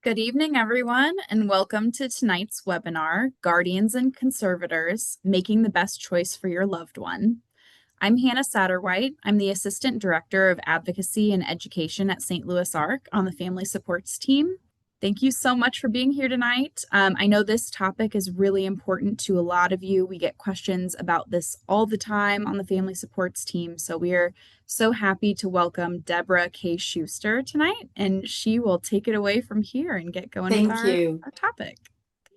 Good evening, everyone, and welcome to tonight's webinar, Guardians and Conservators, Making the Best Choice for Your Loved One. I'm Hannah Satterwhite. I'm the Assistant Director of Advocacy and Education at St. Louis ARC on the Family Supports team. Thank you so much for being here tonight. I know this topic is really important to a lot of you. We get questions about this all the time on the Family Supports team, so we are so happy to welcome Deborah K. Schuster tonight, and she will take it away from here and get going with Thank our you. topic.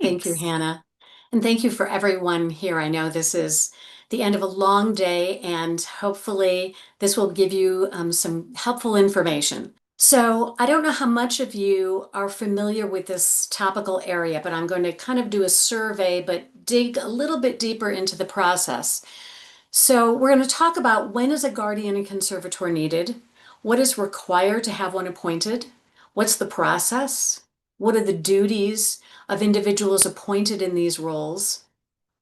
Thank you, Thanks. Hannah. And thank you for everyone here. I know this is the end of a long day, and hopefully this will give you some helpful information. So I don't know how much of you are familiar with this topical area, but I'm going to kind of do a survey, but dig a little bit deeper into the process. So we're going to talk about when is a guardian and conservator needed, what is required to have one appointed, what's the process, what are the duties of individuals appointed in these roles,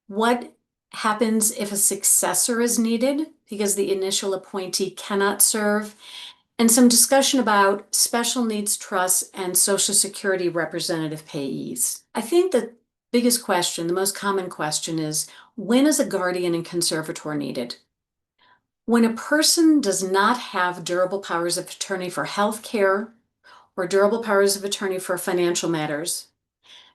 what happens if a successor is needed because the initial appointee cannot serve, and some discussion about special needs trusts and Social Security representative payees. I think the biggest question, the most common question is, when is a guardian and conservator needed? When a person does not have durable powers of attorney for health care or durable powers of attorney for financial matters,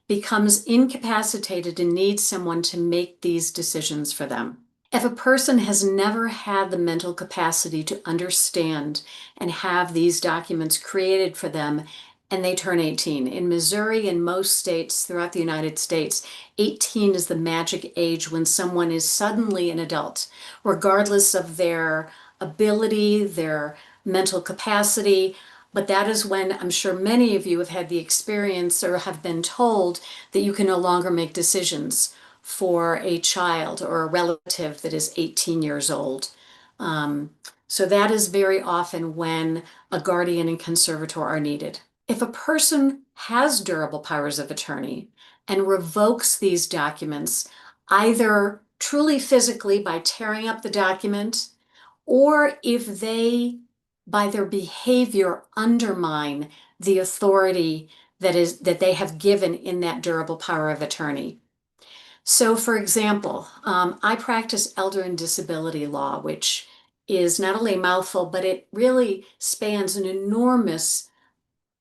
becomes incapacitated and needs someone to make these decisions for them. If a person has never had the mental capacity to understand and have these documents created for them and they turn 18. In Missouri and most states throughout the United States, 18 is the magic age when someone is suddenly an adult, regardless of their ability, their mental capacity. But that is when I'm sure many of you have had the experience or have been told that you can no longer make decisions for a child or a relative that is 18 years old. So that is very often when a guardian and conservator are needed. If a person has durable powers of attorney and revokes these documents, either truly physically by tearing up the document, or if they, by their behavior, undermine the authority that they have given in that durable power of attorney. So, for example, I practice elder and disability law, which is not only a mouthful, but it really spans an enormous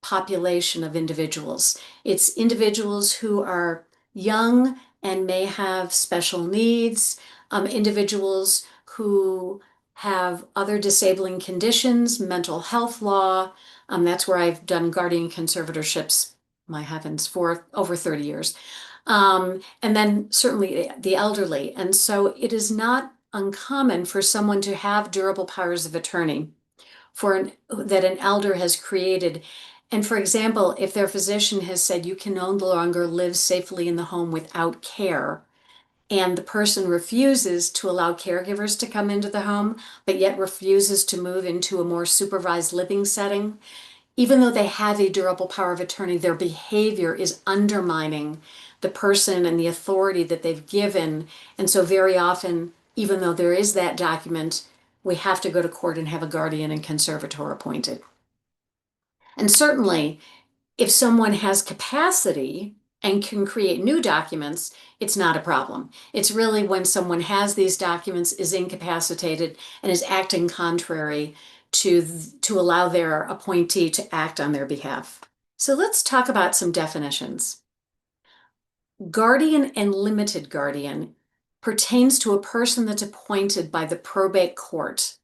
population of individuals. It's individuals who are young and may have special needs, individuals who have other disabling conditions, mental health law. That's where I've done guardian conservatorships, my heavens, for over 30 years. And then certainly the elderly. And so it is not uncommon for someone to have durable powers of attorney that an elder has created. And for example, if their physician has said you can no longer live safely in the home without care, and the person refuses to allow caregivers to come into the home, but yet refuses to move into a more supervised living setting, even though they have a durable power of attorney, their behavior is undermining the person and the authority that they've given. And so very often, even though there is that document, we have to go to court and have a guardian and conservator appointed. And certainly, if someone has capacity and can create new documents, it's not a problem. It's really when someone has these documents, is incapacitated, and is acting contrary to allow their appointee to act on their behalf. So let's talk about some definitions. Guardian and limited guardian pertains to a person that's appointed by the probate court.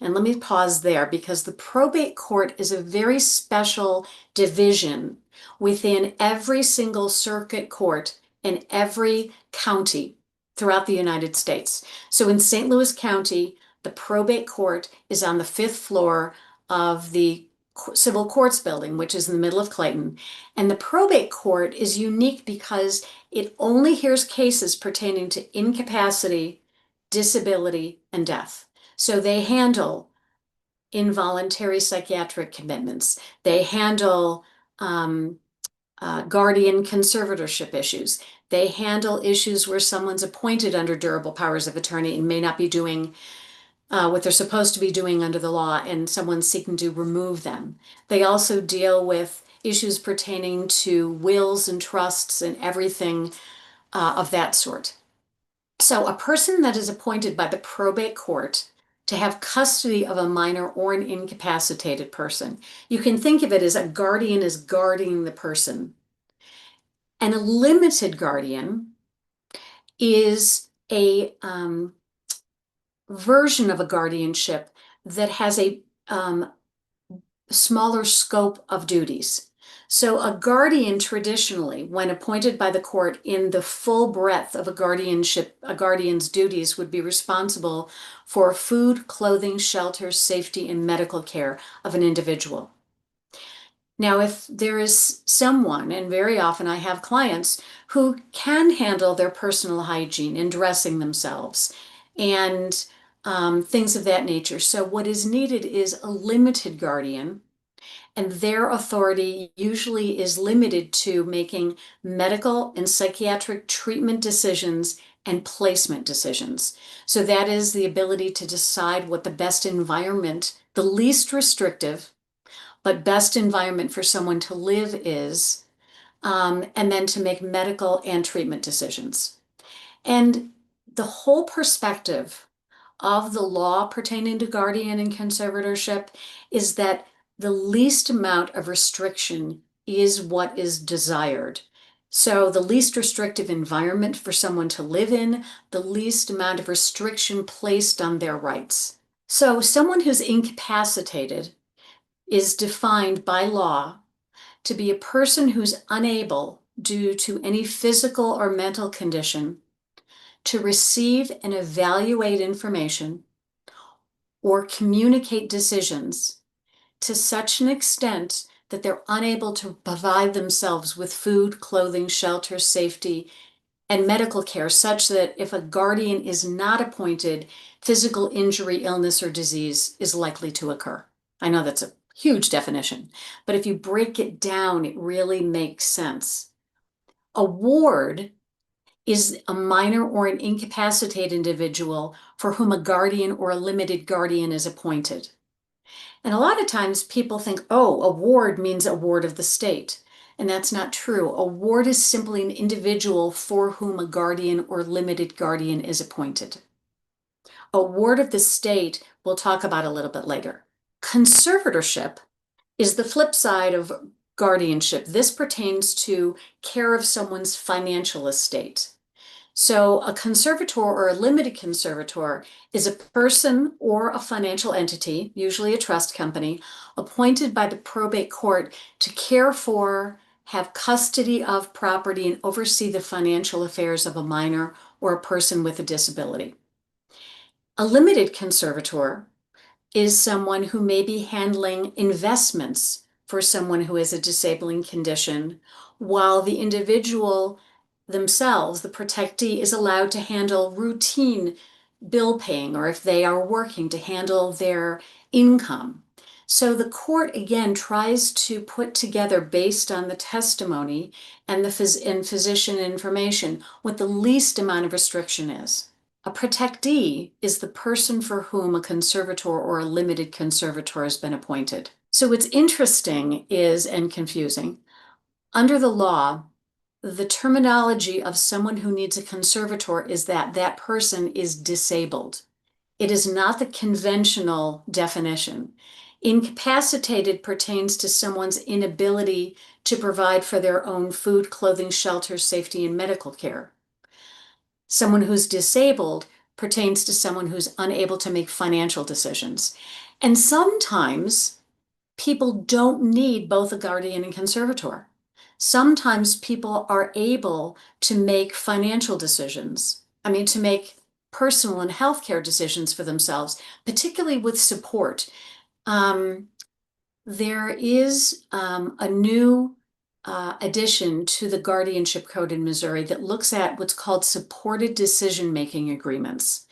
And let me pause there because the probate court is a very special division within every single circuit court in every county throughout the United States. So in St. Louis County, the probate court is on the fifth floor of the Civil Courts Building, which is in the middle of Clayton. And the probate court is unique because it only hears cases pertaining to incapacity, disability, and death. So they handle involuntary psychiatric commitments. They handle guardian conservatorship issues. They handle issues where someone's appointed under durable powers of attorney and may not be doing what they're supposed to be doing under the law, and someone's seeking to remove them. They also deal with issues pertaining to wills and trusts and everything of that sort. So a person that is appointed by the probate court to have custody of a minor or an incapacitated person, you can think of it as a guardian is guarding the person. And a limited guardian is a version of a guardianship that has a smaller scope of duties. So a guardian traditionally, when appointed by the court in the full breadth of a guardianship, a guardian's duties would be responsible for food, clothing, shelter, safety, and medical care of an individual. Now, if there is someone, and very often I have clients who can handle their personal hygiene and dressing themselves and things of that nature. So what is needed is a limited guardian, and their authority usually is limited to making medical and psychiatric treatment decisions and placement decisions. So that is the ability to decide what the best environment, the least restrictive, but best environment for someone to live is, and then to make medical and treatment decisions. And the whole perspective of the law pertaining to guardian and conservatorship is that the least amount of restriction is what is desired. So the least restrictive environment for someone to live in, the least amount of restriction placed on their rights. So someone who's incapacitated is defined by law to be a person who's unable, due to any physical or mental condition, to receive and evaluate information or communicate decisions to such an extent that they're unable to provide themselves with food, clothing, shelter, safety, and medical care, such that if a guardian is not appointed, physical injury, illness, or disease is likely to occur. I know that's a huge definition, but if you break it down, it really makes sense. A ward is a minor or an incapacitated individual for whom a guardian or a limited guardian is appointed. And a lot of times people think, oh, a ward means a ward of the state. And that's not true. A ward is simply an individual for whom a guardian or limited guardian is appointed. A ward of the state we'll talk about a little bit later. Conservatorship is the flip side of guardianship. This pertains to care of someone's financial estate. So a conservator or a limited conservator is a person or a financial entity, usually a trust company, appointed by the probate court to care for, have custody of property, and oversee the financial affairs of a minor or a person with a disability. A limited conservator is someone who may be handling investments for someone who has a disabling condition, while the individual themselves, the protectee, is allowed to handle routine bill paying, or if they are working, to handle their income. So the court, again, tries to put together, based on the testimony and the physician information, what the least amount of restriction is. A protectee is the person for whom a conservator or a limited conservator has been appointed. So what's interesting is, and confusing, under the law, the terminology of someone who needs a conservator is that that person is disabled. It is not the conventional definition. Incapacitated pertains to someone's inability to provide for their own food, clothing, shelter, safety, and medical care. Someone who's disabled pertains to someone who's unable to make financial decisions. And sometimes people don't need both a guardian and conservator. Sometimes people are able to make financial decisions. To make personal and healthcare decisions for themselves, particularly with support. There is a new addition to the guardianship code in Missouri that looks at what's called supported decision-making agreements,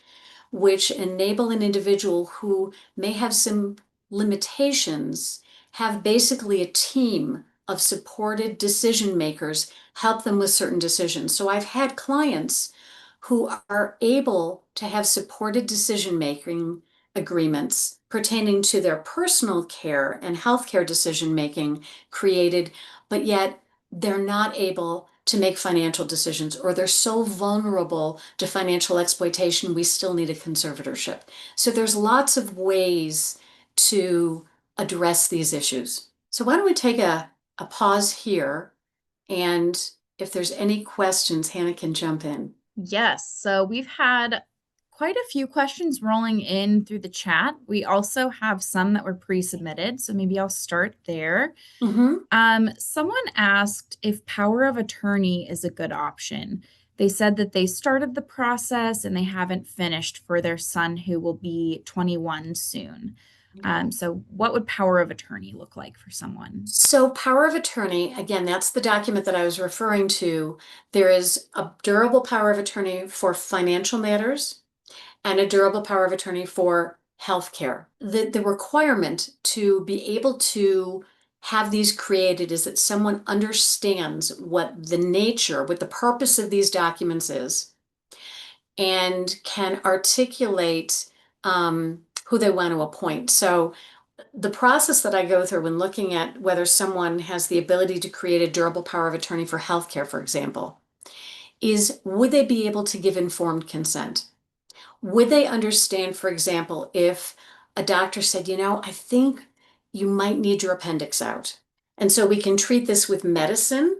which enable an individual who may have some limitations have basically a team of supported decision makers help them with certain decisions. So I've had clients who are able to have supported decision making agreements pertaining to their personal care and healthcare decision making created, but yet they're not able to make financial decisions, or they're so vulnerable to financial exploitation, we still need a conservatorship. So there's lots of ways to address these issues. So why don't we take a pause here, and if there's any questions, Hannah can jump in. Yes, so we've had quite a few questions rolling in through the chat. We also have some that were pre-submitted, so maybe I'll start there. Someone asked if power of attorney is a good option. They said that they started the process and they haven't finished for their son who will be 21 soon. So what would power of attorney look like for someone? So power of attorney, again, that's the document that I was referring to. There is a durable power of attorney for financial matters and a durable power of attorney for healthcare. The requirement to be able to have these created is that someone understands what the purpose of these documents is, and can articulate who they want to appoint. So the process that I go through when looking at whether someone has the ability to create a durable power of attorney for healthcare, for example, is would they be able to give informed consent? Would they understand, for example, if a doctor said, I think you might need your appendix out. And so we can treat this with medicine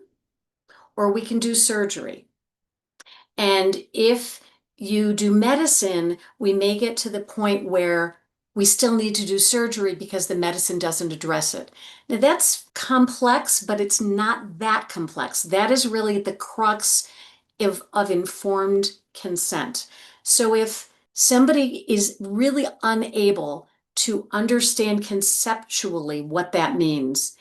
or we can do surgery. And if you do medicine, we may get to the point where we still need to do surgery because the medicine doesn't address it. Now that's complex, but it's not that complex. That is really the crux of informed consent. So if somebody is really unable to understand conceptually what that means,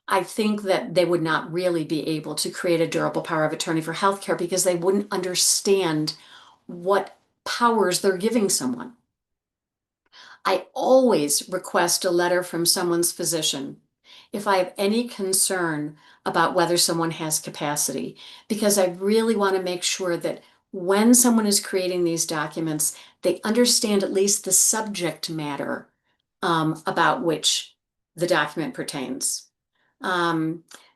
I think that they would not really be able to create a durable power of attorney for healthcare because they wouldn't understand what powers they're giving someone. I always request a letter from someone's physician if I have any concern about whether someone has capacity, because I really want to make sure that when someone is creating these documents, they understand at least the subject matter about which the document pertains.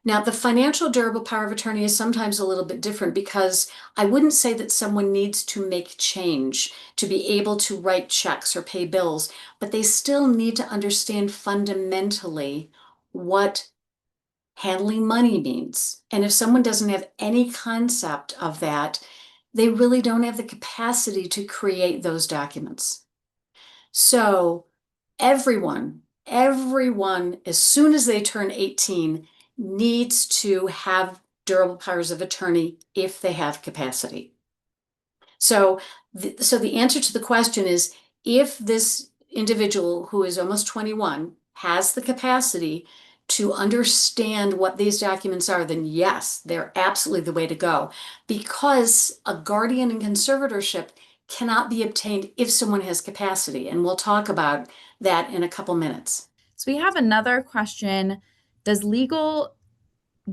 Now, the financial durable power of attorney is sometimes a little bit different because I wouldn't say that someone needs to make change to be able to write checks or pay bills, but they still need to understand fundamentally what handling money means. And if someone doesn't have any concept of that, they really don't have the capacity to create those documents. So everyone, as soon as they turn 18, needs to have durable powers of attorney if they have capacity. So the answer to the question is, if this individual who is almost 21 has the capacity to understand what these documents are, then yes, they're absolutely the way to go, because a guardian and conservatorship cannot be obtained if someone has capacity. And we'll talk about that in a couple minutes. So we have another question. Does the legal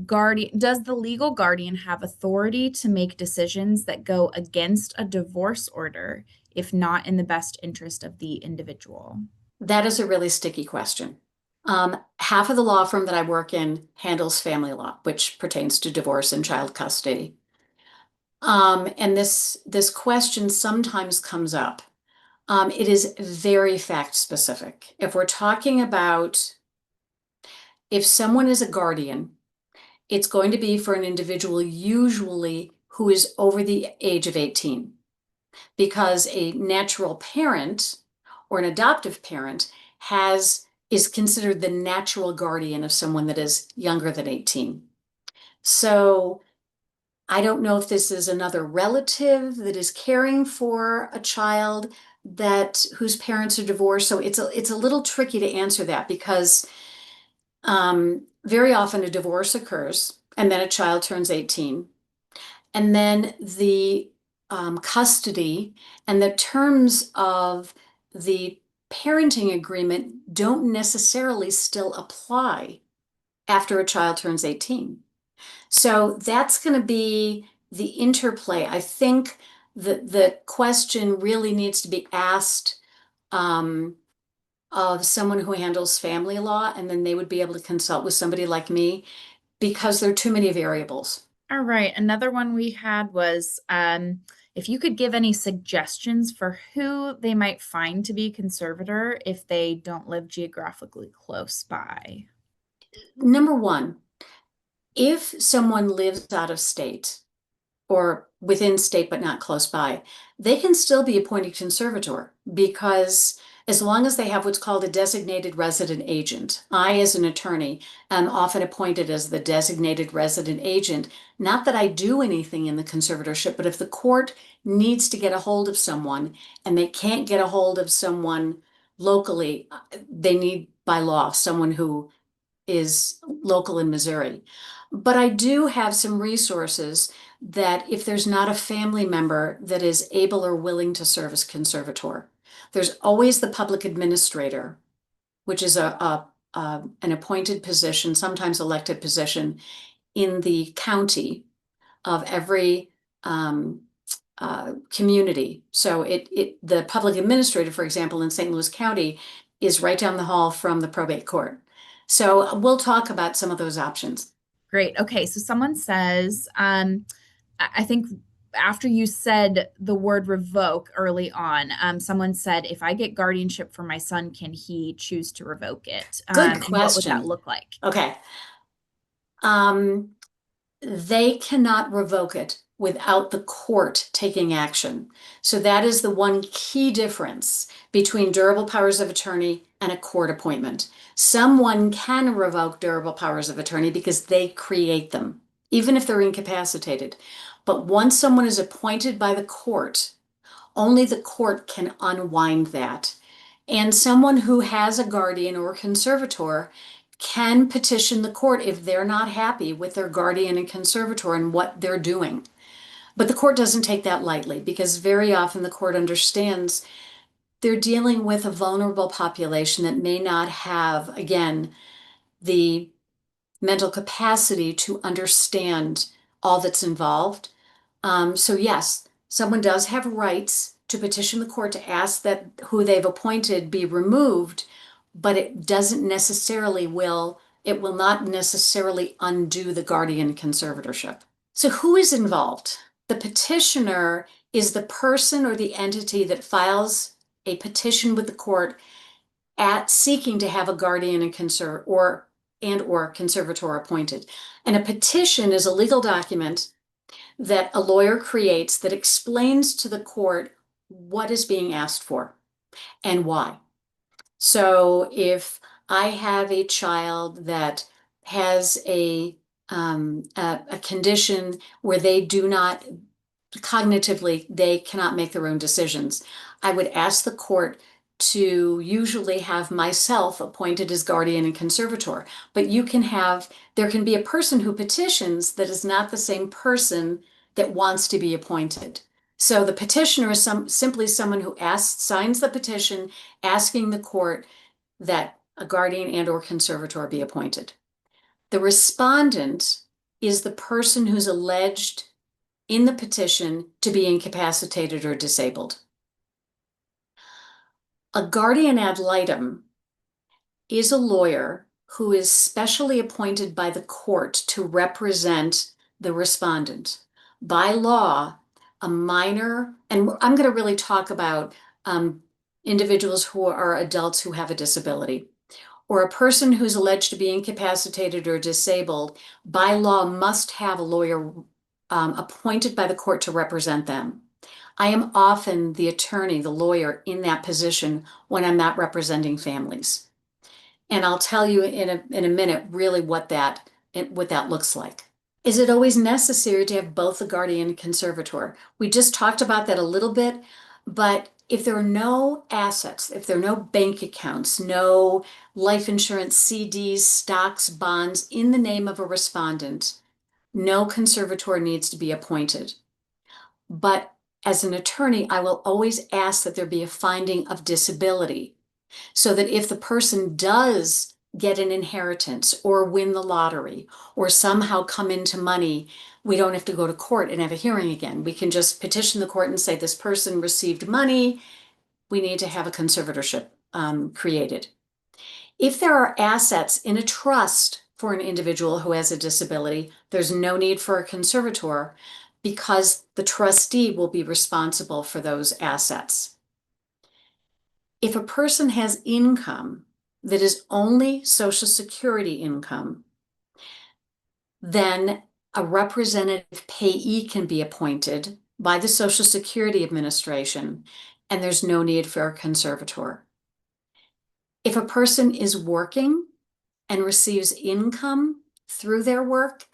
guardian have authority to make decisions that go against a divorce order if not in the best interest of the individual? That is a really sticky question. Half of the law firm that I work in handles family law, which pertains to divorce and child custody. And this question sometimes comes up. It is very fact specific. If we're talking about if someone is a guardian, it's going to be for an individual usually who is over the age of 18, because a natural parent or an adoptive parent is considered the natural guardian of someone that is younger than 18. So I don't know if this is another relative that is caring for a child whose parents are divorced. So it's a little tricky to answer that, because very often a divorce occurs and then a child turns 18, and then the custody and the terms of the parenting agreement don't necessarily still apply after a child turns 18. So that's going to be the interplay. I think the question really needs to be asked um, of someone who handles family law, and then they would be able to consult with somebody like me because there are too many variables. All right. Another one we had was if you could give any suggestions for who they might find to be conservator if they don't live geographically close by. Number one, if someone lives out of state or within state but not close by, they can still be appointed conservator because as long as they have what's called a designated resident agent, I, as an attorney, am often appointed as the designated resident agent. Not that I do anything in the conservatorship, but if the court needs to get a hold of someone and they can't get a hold of someone locally, they need by law someone who is local in Missouri. But I do have some resources that if there's not a family member that is able or willing to serve as conservator, there's always the public administrator, which is an appointed position, sometimes elected position in the county of every community. So the public administrator, for example, in St. Louis County is right down the hall from the probate court. So we'll talk about some of those options. Great. Okay. So someone says, I think after you said the word revoke early on, someone said, if I get guardianship for my son, can he choose to revoke it? Good And what would that question. look like? Okay. They cannot revoke it without the court taking action. So that is the one key difference between durable powers of attorney and a court appointment. Someone can revoke durable powers of attorney because they create them, even if they're incapacitated. But once someone is appointed by the court, only the court can unwind that. And someone who has a guardian or conservator can petition the court if they're not happy with their guardian and conservator and what they're doing. But the court doesn't take that lightly because very often the court understands they're dealing with a vulnerable population that may not have, again, the mental capacity to understand all that's involved. So yes, someone does have rights to petition the court to ask that who they've appointed be removed, but it doesn't necessarily it will not necessarily undo the guardian conservatorship. So who is involved? The petitioner is the person or the entity that files a petition with the court at seeking to have a guardian and or conservator appointed. And a petition is a legal document that a lawyer creates that explains to the court what is being asked for and why. So if I have a child that has a condition where they do not cognitively, they cannot make their own decisions, I would ask the court to usually have myself appointed as guardian and conservator. But there can be a person who petitions that is not the same person that wants to be appointed. So the petitioner is simply someone who signs the petition asking the court that a guardian and or conservator be appointed. The respondent is the person who's alleged in the petition to be incapacitated or disabled. A guardian ad litem is a lawyer who is specially appointed by the court to represent the respondent. By law, a minor, and I'm going to really talk about individuals who are adults who have a disability, or a person who's alleged to be incapacitated or disabled, by law must have a lawyer appointed by the court to represent them. I am often the attorney, the lawyer in that position when I'm not representing families. And I'll tell you in a minute really what that looks like. Is it always necessary to have both the guardian and conservator? We just talked about that a little bit, but if there are no assets, if there are no bank accounts, no life insurance, CDs, stocks, bonds in the name of a respondent, no conservator needs to be appointed. But as an attorney, I will always ask that there be a finding of disability so that if the person does get an inheritance or win the lottery or somehow come into money, we don't have to go to court and have a hearing again. We can just petition the court and say this person received money we need to have a conservatorship created. If there are assets in a trust for an individual who has a disability, there's no need for a conservator because the trustee will be responsible for those assets. If a person has income that is only Social Security income, then a representative payee can be appointed by the Social Security Administration, and there's no need for a conservator. If a person is working and receives income through their work,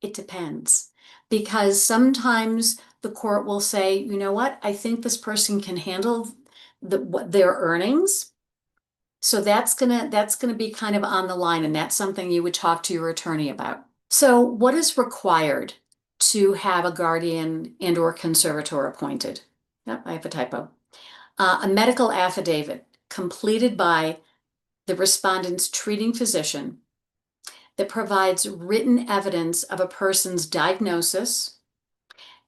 it depends. Because sometimes the court will say, you know what, I think this person can handle their earnings. So that's gonna be kind of on the line, and that's something you would talk to your attorney about. So what is required to have a guardian and or conservator appointed? Yep, I have a typo. A medical affidavit completed by the respondent's treating physician that provides written evidence of a person's diagnosis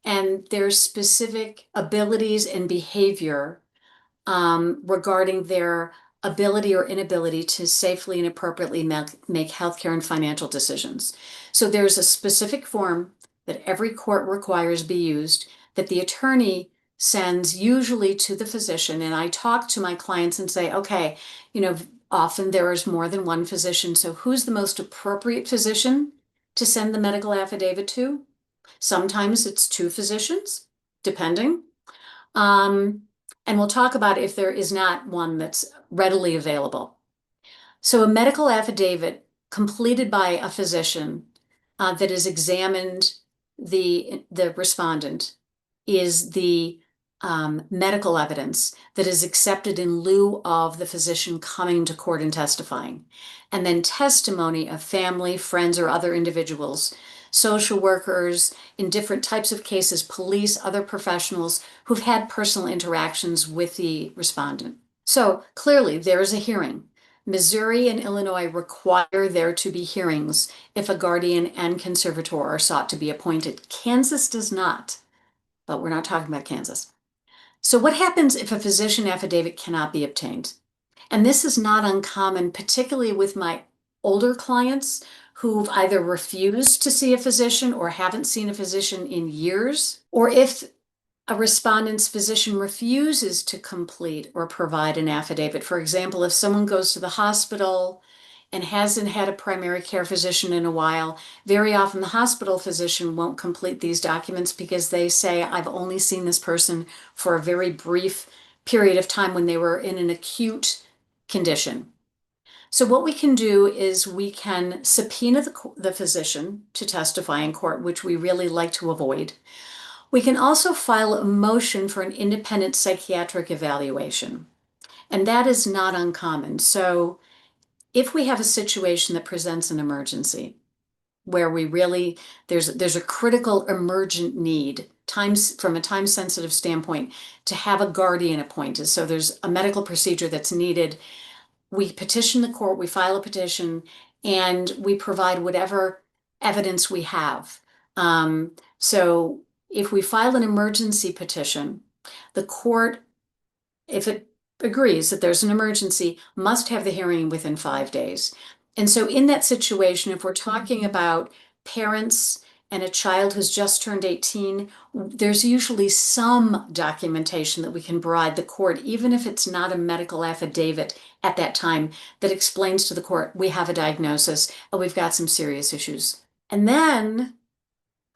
and their specific abilities and behavior regarding their ability or inability to safely and appropriately make healthcare and financial decisions. So there's a specific form that every court requires be used that the attorney sends usually to the physician. And I talk to my clients and say, okay, often there is more than one physician. So who's the most appropriate physician to send the medical affidavit to? Sometimes it's two physicians, depending. And we'll talk about if there is not one that's readily available. So a medical affidavit completed by a physician that has examined the respondent is the medical evidence that is accepted in lieu of the physician coming to court and testifying. And then testimony of family, friends, or other individuals, social workers, in different types of cases, police, other professionals who've had personal interactions with the respondent. So clearly there is a hearing. Missouri and Illinois require there to be hearings if a guardian and conservator are sought to be appointed. Kansas does not, but we're not talking about Kansas. So what happens if a physician affidavit cannot be obtained? And this is not uncommon, particularly with my older clients who've either refused to see a physician or haven't seen a physician in years, or if a respondent's physician refuses to complete or provide an affidavit. For example, if someone goes to the hospital and hasn't had a primary care physician in a while, very often the hospital physician won't complete these documents because they say, I've only seen this person for a very brief period of time when they were in an acute condition. So what we can do is we can subpoena the physician to testify in court, which we really like to avoid. We can also file a motion for an independent psychiatric evaluation, and that is not uncommon. So if we have a situation that presents an emergency where there's a critical emergent need from a time sensitive standpoint to have a guardian appointed. So there's a medical procedure that's needed. We petition the court, we file a petition, and we provide whatever evidence we have. So if we file an emergency petition, the court, if it agrees that there's an emergency, must have the hearing within 5 days. And so in that situation, if we're talking about parents and a child who's just turned 18, there's usually some documentation that we can provide the court, even if it's not a medical affidavit at that time, that explains to the court, we have a diagnosis and we've got some serious issues. And then,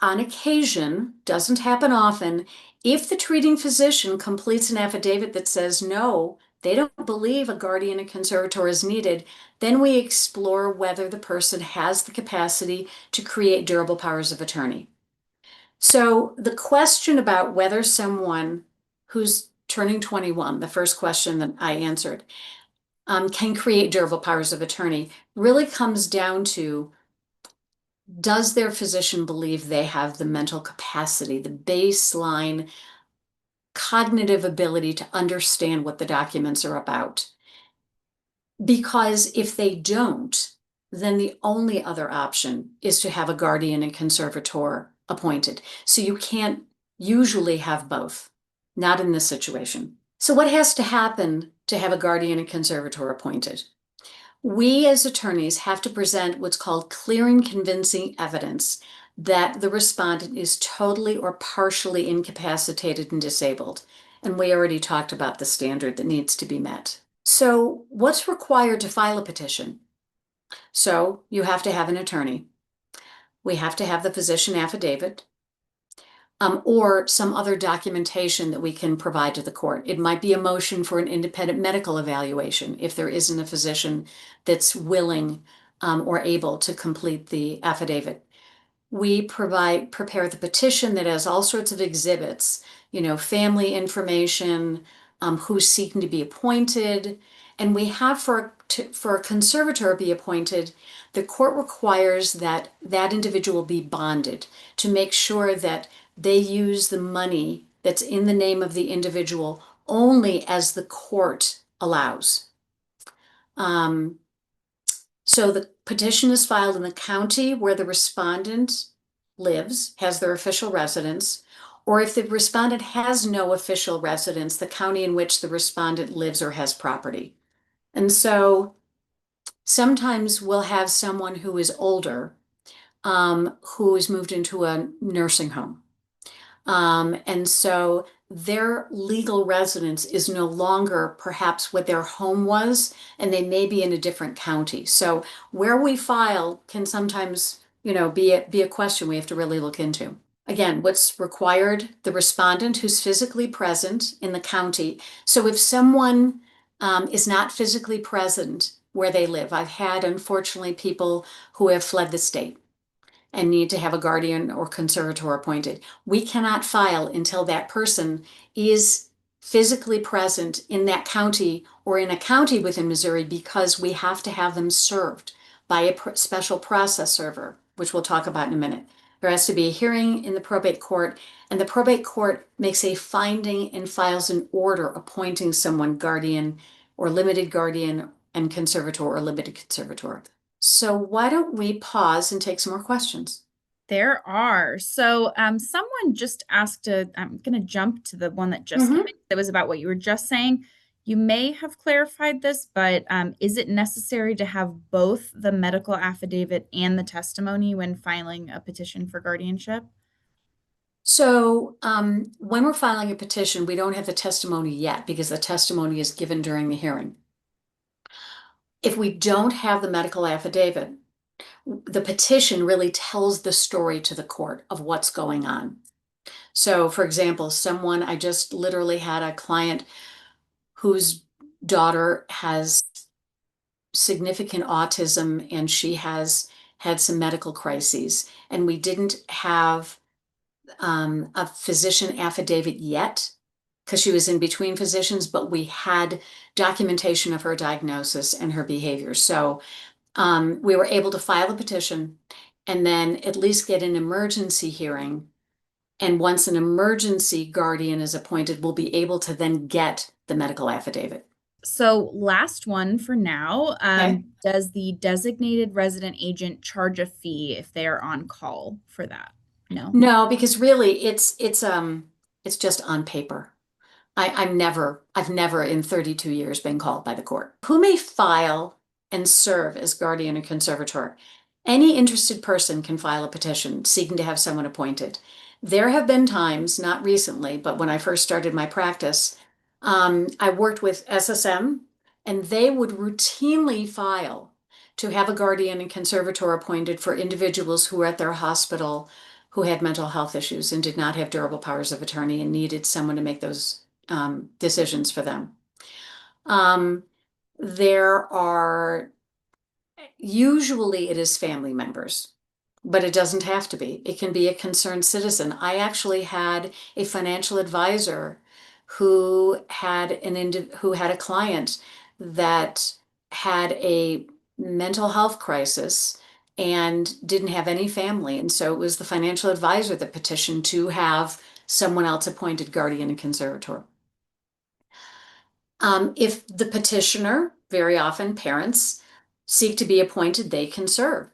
on occasion, doesn't happen often, if the treating physician completes an affidavit that says no, they don't believe a guardian and conservator is needed, then we explore whether the person has the capacity to create durable powers of attorney. So the question about whether someone who's turning 21, the first question that I answered, can create durable powers of attorney really comes down to, does their physician believe they have the mental capacity, the baseline cognitive ability to understand what the documents are about? Because if they don't, then the only other option is to have a guardian and conservator appointed. So you can't usually have both, not in this situation. So what has to happen to have a guardian and conservator appointed? We as attorneys have to present what's called clear and convincing evidence that the respondent is totally or partially incapacitated and disabled. And we already talked about the standard that needs to be met. So what's required to file a petition? So you have to have an attorney. We have to have the physician affidavit. Or some other documentation that we can provide to the court. It might be a motion for an independent medical evaluation if there isn't a physician that's willing or able to complete the affidavit. We prepare the petition that has all sorts of exhibits, family information, who's seeking to be appointed. And we have for a conservator to be appointed, the court requires that that individual be bonded to make sure that they use the money that's in the name of the individual only as the court allows. So the petition is filed in the county where the respondent lives, has their official residence, or if the respondent has no official residence, the county in which the respondent lives or has property. And so sometimes we'll have someone who is older, who has moved into a nursing home. And so their legal residence is no longer perhaps what their home was, and they may be in a different county. So where we file can sometimes, be a question we have to really look into. Again, what's required? The respondent who's physically present in the county. So if someone is not physically present where they live, I've had, unfortunately, people who have fled the state and need to have a guardian or conservator appointed. We cannot file until that person is physically present in that county or in a county within Missouri, because we have to have them served by a special process server, which we'll talk about in a minute. There has to be a hearing in the probate court, and the probate court makes a finding and files an order appointing someone guardian or limited guardian and conservator or limited conservator. So why don't we pause and take some more questions? There are. So someone just asked I'm going to jump to the one that just came in. That was about what you were just saying. You may have clarified this, but is it necessary to have both the medical affidavit and the testimony when filing a petition for guardianship? So when we're filing a petition, we don't have the testimony yet because the testimony is given during the hearing. If we don't have the medical affidavit, the petition really tells the story to the court of what's going on. So, for example, I just literally had a client whose daughter has significant autism and she has had some medical crises, and we didn't have a physician affidavit yet because she was in between physicians, but we had documentation of her diagnosis and her behavior. So we were able to file a petition and then at least get an emergency hearing. And once an emergency guardian is appointed, we'll be able to then get the medical affidavit. So last one for now. Okay. Does the designated resident agent charge a fee if they are on call for that? No. No, because really it's just on paper. I've never in 32 years been called by the court. Who may file and serve as guardian and conservator? Any interested person can file a petition seeking to have someone appointed. There have been times, not recently, but when I first started my practice, I worked with SSM, and they would routinely file to have a guardian and conservator appointed for individuals who were at their hospital who had mental health issues and did not have durable powers of attorney and needed someone to make those decisions for them. There are usually it is family members, but it doesn't have to be. It can be a concerned citizen. I actually had a financial advisor who had a client that had a mental health crisis and didn't have any family, and so it was the financial advisor that petitioned to have someone else appointed guardian and conservator. If the petitioner, very often parents, seek to be appointed, they can serve.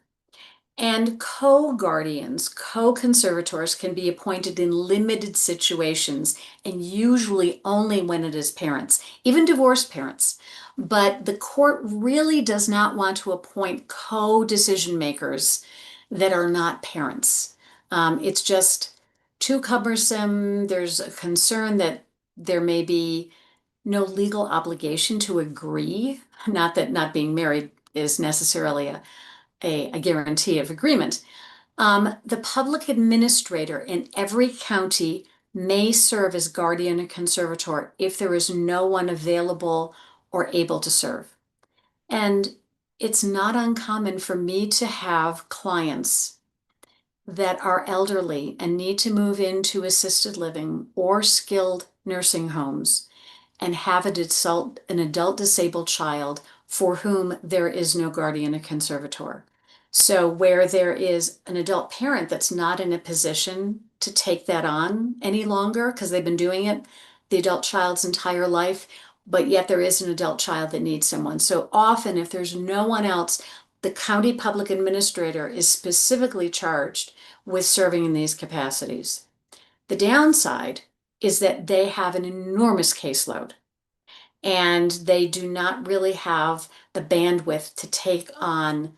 And co-guardians, co-conservators can be appointed in limited situations and usually only when it is parents, even divorced parents. But the court really does not want to appoint co-decision makers that are not parents. It's just too cumbersome. There's a concern that there may be no legal obligation to agree. Not that not being married is necessarily a guarantee of agreement. The public administrator in every county may serve as guardian and conservator if there is no one available or able to serve. And it's not uncommon for me to have clients that are elderly and need to move into assisted living or skilled nursing homes and have an adult disabled child for whom there is no guardian or conservator. So where there is an adult parent that's not in a position to take that on any longer because they've been doing it the adult child's entire life, but yet there is an adult child that needs someone. So often, if there's no one else, the county public administrator is specifically charged with serving in these capacities. The downside is that they have an enormous caseload and they do not really have the bandwidth to take on,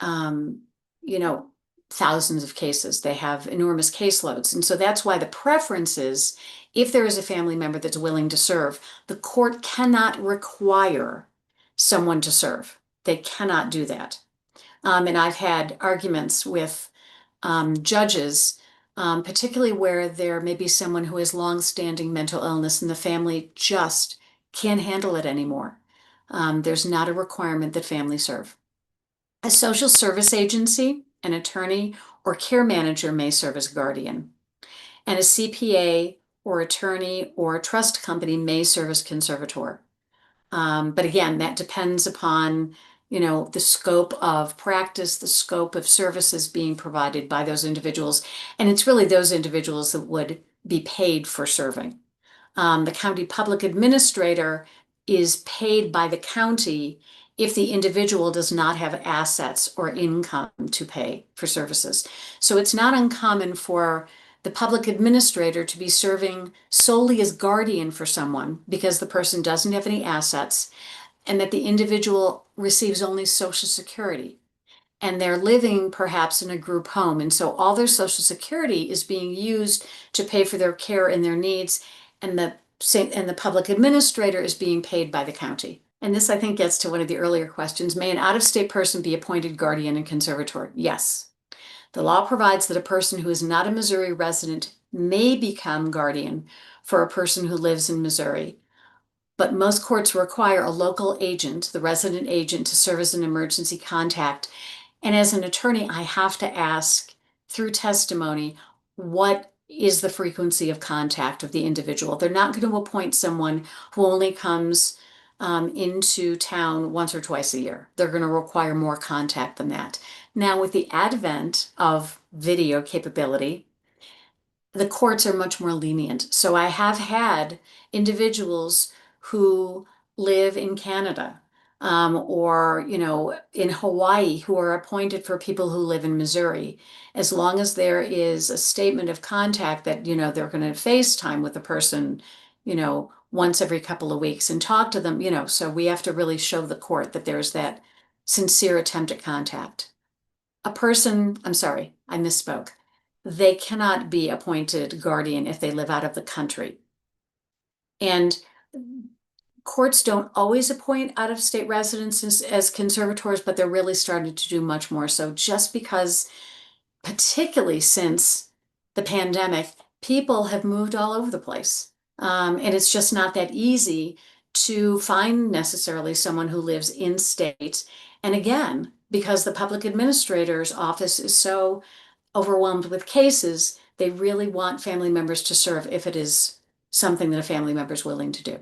um, you know, thousands of cases. They have enormous caseloads. And so that's why the preference is if there is a family member that's willing to serve, the court cannot require someone to serve. They cannot do that. And I've had arguments with judges, particularly where there may be someone who has long-standing mental illness and the family just can't handle it anymore. There's not a requirement that family serve. A social service agency, an attorney, or care manager may serve as guardian. And a CPA or attorney or a trust company may serve as conservator. But again, that depends upon, the scope of practice, the scope of services being provided by those individuals. And it's really those individuals that would be paid for serving. The county public administrator is paid by the county if the individual does not have assets or income to pay for services. So it's not uncommon for the public administrator to be serving solely as guardian for someone because the person doesn't have any assets and that the individual receives only Social Security. And they're living perhaps in a group home. And so all their Social Security is being used to pay for their care and their needs. And the public administrator is being paid by the county. And this, I think, gets to one of the earlier questions. May an out-of-state person be appointed guardian and conservator? Yes. The law provides that a person who is not a Missouri resident may become guardian for a person who lives in Missouri. But most courts require a local agent, the resident agent, to serve as an emergency contact. And as an attorney, I have to ask through testimony, what is the frequency of contact of the individual? They're not going to appoint someone who only comes into town once or twice a year. They're going to require more contact than that. Now, with the advent of video capability, the courts are much more lenient. So I have had individuals who live in Canada or in Hawaii who are appointed for people who live in Missouri. As long as there is a statement of contact that they're going to FaceTime with the person once every couple of weeks and talk to them, so we have to really show the court that there's that sincere attempt at contact. I'm sorry, I misspoke. They cannot be appointed guardian if they live out of the country. And courts don't always appoint out-of-state residents as conservators, but they're really starting to do much more so, just because, particularly since the pandemic, people have moved all over the place. And it's just not that easy to find necessarily someone who lives in state. And again, because the public administrator's office is so overwhelmed with cases, they really want family members to serve if it is something that a family member is willing to do.